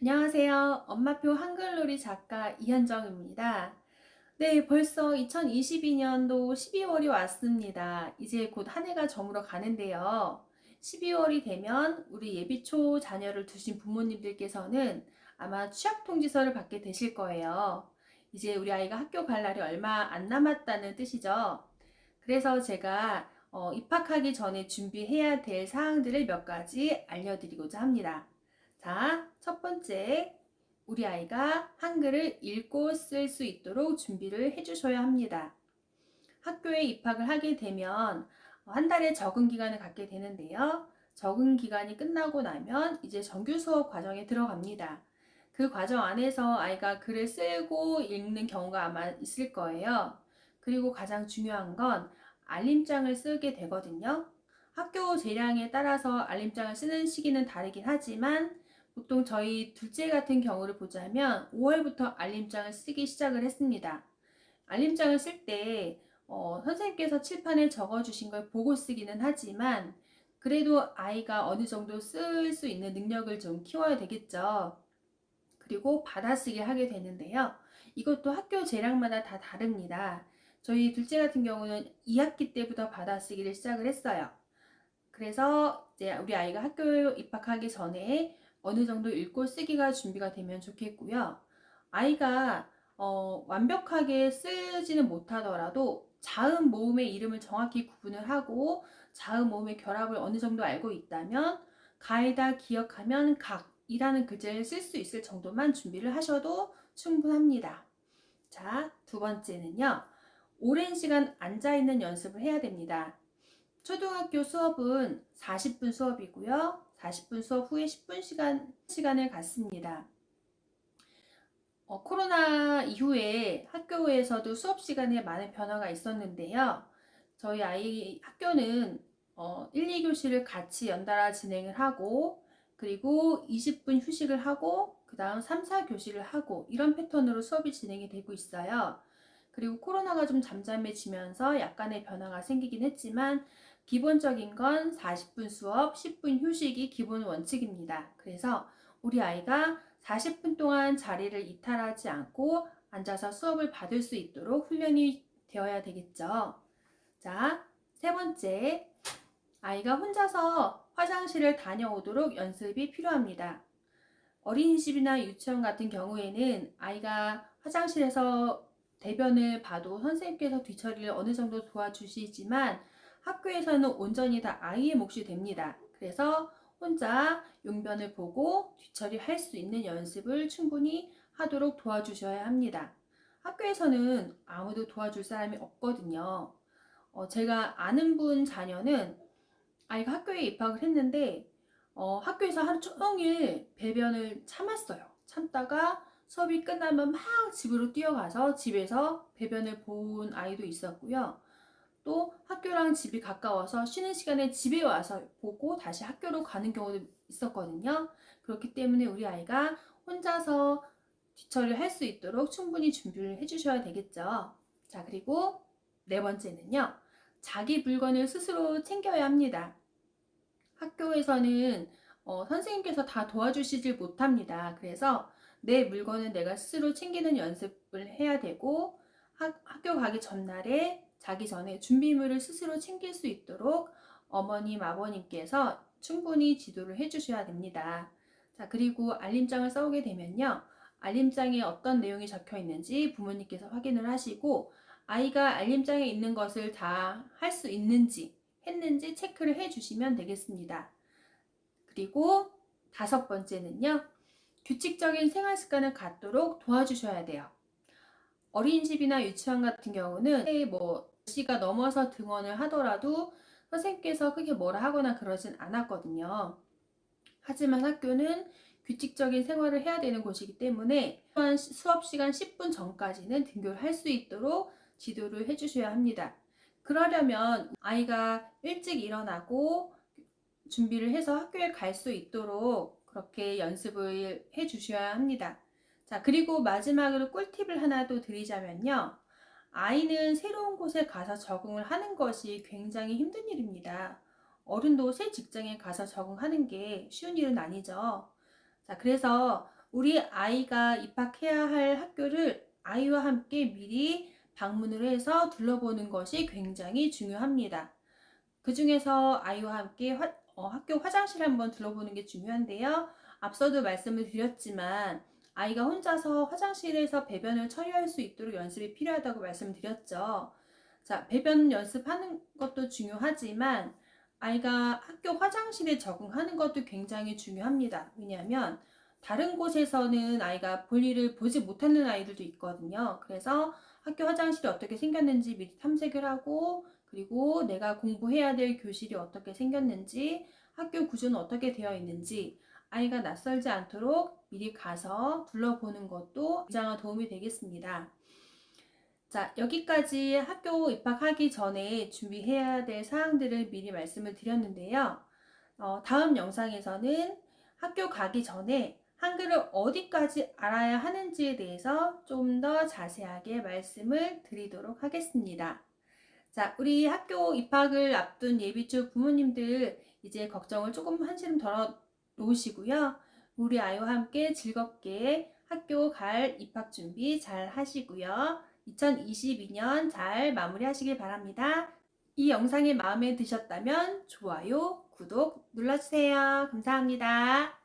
안녕하세요. 엄마표 한글놀이 작가 이현정입니다. 네, 벌써 2022년도 12월이 왔습니다. 이제 곧 한 해가 저물어 가는데요. 12월이 되면 우리 예비초 자녀를 두신 부모님들께서는 아마 취업 통지서를 받게 되실 거예요. 이제 우리 아이가 학교 갈 날이 얼마 안 남았다는 뜻이죠. 그래서 제가 입학하기 전에 준비해야 될 사항들을 몇 가지 알려드리고자 합니다. 자, 첫 번째, 우리 아이가 한글을 읽고 쓸 수 있도록 준비를 해주셔야 합니다. 학교에 입학을 하게 되면 한 달의 적응 기간을 갖게 되는데요. 적응 기간이 끝나고 나면 이제 정규 수업 과정에 들어갑니다. 그 과정 안에서 아이가 글을 쓰고 읽는 경우가 아마 있을 거예요. 그리고 가장 중요한 건 알림장을 쓰게 되거든요. 학교 재량에 따라서 알림장을 쓰는 시기는 다르긴 하지만 보통 저희 둘째 같은 경우를 보자면 5월부터 알림장을 쓰기 시작을 했습니다. 알림장을 쓸때 선생님께서 칠판에 적어주신 걸 보고 쓰기는 하지만 그래도 아이가 어느 정도 쓸 수 있는 능력을 좀 키워야 되겠죠. 그리고 받아쓰기 하게 되는데요. 이것도 학교 재량마다 다 다릅니다. 저희 둘째 같은 경우는 2학기 때부터 받아쓰기를 시작을 했어요. 그래서 이제 우리 아이가 학교 입학하기 전에 어느 정도 읽고 쓰기가 준비가 되면 좋겠고요. 아이가 완벽하게 쓰지는 못하더라도 자음, 모음의 이름을 정확히 구분을 하고 자음, 모음의 결합을 어느 정도 알고 있다면 가에다 기억하면 각이라는 글자를 쓸 수 있을 정도만 준비를 하셔도 충분합니다. 자, 두 번째는요. 오랜 시간 앉아있는 연습을 해야 됩니다. 초등학교 수업은 40분 수업이고요. 40분 수업 후에 10분 시간을 갖습니다. 코로나 이후에 학교에서도 수업 시간에 많은 변화가 있었는데요. 저희 아이 학교는 1, 2교시를 같이 연달아 진행을 하고 그리고 20분 휴식을 하고 그 다음 3, 4교시를 하고 이런 패턴으로 수업이 진행이 되고 있어요. 그리고 코로나가 좀 잠잠해지면서 약간의 변화가 생기긴 했지만 기본적인 건 40분 수업, 10분 휴식이 기본 원칙입니다. 그래서 우리 아이가 40분 동안 자리를 이탈하지 않고 앉아서 수업을 받을 수 있도록 훈련이 되어야 되겠죠. 자, 세 번째, 아이가 혼자서 화장실을 다녀오도록 연습이 필요합니다. 어린이집이나 유치원 같은 경우에는 아이가 화장실에서 대변을 봐도 선생님께서 뒤처리를 어느 정도 도와주시지만 학교에서는 온전히 다 아이의 몫이 됩니다. 그래서 혼자 용변을 보고 뒤처리할 수 있는 연습을 충분히 하도록 도와주셔야 합니다. 학교에서는 아무도 도와줄 사람이 없거든요. 제가 아는 분 자녀는 아이가 학교에 입학을 했는데 학교에서 하루 종일 배변을 참았어요. 참다가 수업이 끝나면 막 집으로 뛰어가서 집에서 배변을 본 아이도 있었고요. 또 학교랑 집이 가까워서 쉬는 시간에 집에 와서 보고 다시 학교로 가는 경우도 있었거든요. 그렇기 때문에 우리 아이가 혼자서 뒤처리를 할 수 있도록 충분히 준비를 해주셔야 되겠죠. 자, 그리고 네 번째는요. 자기 물건을 스스로 챙겨야 합니다. 학교에서는 선생님께서 다 도와주시질 못합니다. 그래서 내 물건은 내가 스스로 챙기는 연습을 해야 되고 학교 가기 전날에 자기 전에 준비물을 스스로 챙길 수 있도록 어머님, 아버님께서 충분히 지도를 해주셔야 됩니다. 자, 그리고 알림장을 써오게 되면요. 알림장에 어떤 내용이 적혀 있는지 부모님께서 확인을 하시고 아이가 알림장에 있는 것을 다 할 수 있는지 했는지 체크를 해주시면 되겠습니다. 그리고 다섯 번째는요. 규칙적인 생활 습관을 갖도록 도와주셔야 돼요. 어린이집이나 유치원 같은 경우는 뭐 10시가 넘어서 등원을 하더라도 선생님께서 크게 뭐라 하거나 그러진 않았거든요. 하지만 학교는 규칙적인 생활을 해야 되는 곳이기 때문에 수업 시간 10분 전까지는 등교를 할 수 있도록 지도를 해주셔야 합니다. 그러려면 아이가 일찍 일어나고 준비를 해서 학교에 갈 수 있도록 그렇게 연습을 해 주셔야 합니다. 자, 그리고 마지막으로 꿀팁을 하나 또 드리자면요. 아이는 새로운 곳에 가서 적응을 하는 것이 굉장히 힘든 일입니다. 어른도 새 직장에 가서 적응하는 게 쉬운 일은 아니죠. 자, 그래서 우리 아이가 입학해야 할 학교를 아이와 함께 미리 방문을 해서 둘러보는 것이 굉장히 중요합니다. 그 중에서 아이와 함께 학교 화장실 한번 둘러보는 게 중요한데요. 앞서도 말씀을 드렸지만 아이가 혼자서 화장실에서 배변을 처리할 수 있도록 연습이 필요하다고 말씀드렸죠. 자, 배변 연습하는 것도 중요하지만 아이가 학교 화장실에 적응하는 것도 굉장히 중요합니다. 왜냐하면 다른 곳에서는 아이가 볼일을 보지 못하는 아이들도 있거든요. 그래서 학교 화장실이 어떻게 생겼는지 미리 탐색을 하고, 그리고 내가 공부해야 될 교실이 어떻게 생겼는지, 학교 구조는 어떻게 되어 있는지 아이가 낯설지 않도록 미리 가서 둘러보는 것도 굉장한 도움이 되겠습니다. 자, 여기까지 학교 입학하기 전에 준비해야 될 사항들을 미리 말씀을 드렸는데요. 다음 영상에서는 학교 가기 전에 한글을 어디까지 알아야 하는지에 대해서 좀 더 자세하게 말씀을 드리도록 하겠습니다. 자, 우리 학교 입학을 앞둔 예비초 부모님들 이제 걱정을 조금 한시름 덜어 놓으시고요. 우리 아이와 함께 즐겁게 학교 갈 입학 준비 잘 하시고요. 2022년 잘 마무리하시길 바랍니다. 이 영상이 마음에 드셨다면 좋아요, 구독 눌러주세요. 감사합니다.